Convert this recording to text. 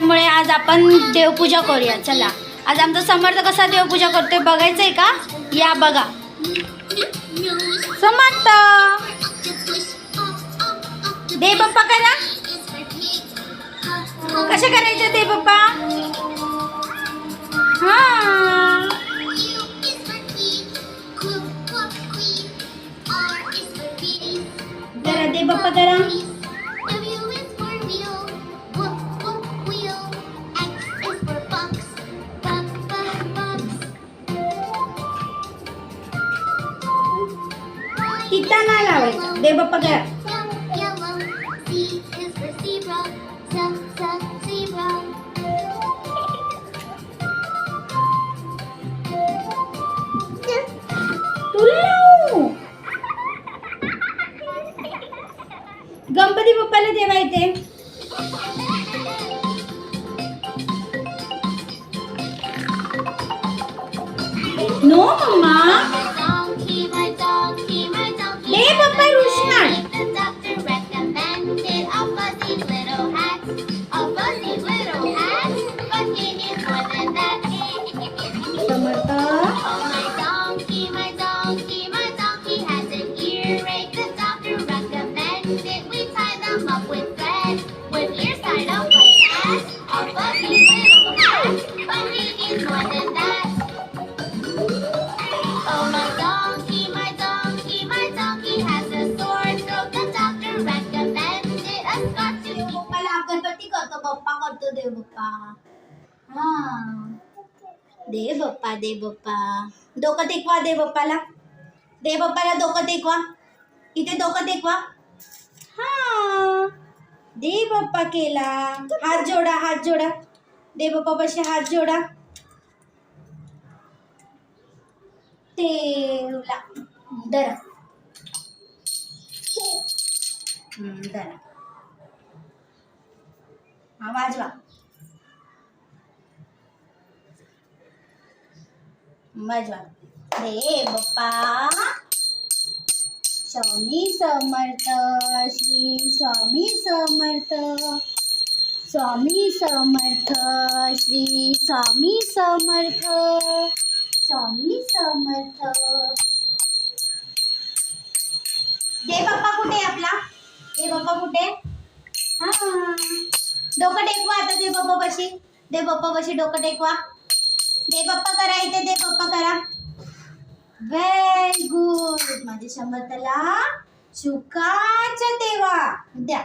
त्यामुळे आज आपण देवपूजा करूया. चला, आज आमचा समर्थ कसा देवपूजा करतोय बघायचंय का? या बघा. समर्थ देव बाप्पा करा. कसे करायचे देव बाप्पा? हा, करा देव बाप्पा करा. टिटा नाही लावायचा. देव बाप्पा करा. गणपती बाप्पाला देवा येते. नो मम्मा, देव बाप्पा रुसणार. समर्थ बाप्पा करतो. देव बाप्पा. हा, देव बाप्पा, देव बाप्पा. डोकं टेकवा देव बाप्पाला. देव बाप्पाला डोकं टेकवा. इथे डोकं टेकवा. हा, देव बाप्पा केला. हात जोडा, हात जोडा. देव बाप्पापाशी हात जोडा. ठेवला. धरा. धरा. हा, वाजवा. वाजवा. देव बाप्पा. स्वामी समर्थ. श्री स्वामी समर्थ. स्वामी समर्थ. श्री स्वामी समर्थ. स्वामी समर्थ. देव बाप्पा कुठे आपला? देव बाप्पा कुठे? हा, डोकं टेकवा आता देव बाप्पापाशी. देव बाप्पापाशी डोकं टेकवा. देव बाप्पा करा. इथे देव बाप्पा करा. Very good. माझ्या समर्थाला सुखाचं देवा द्या.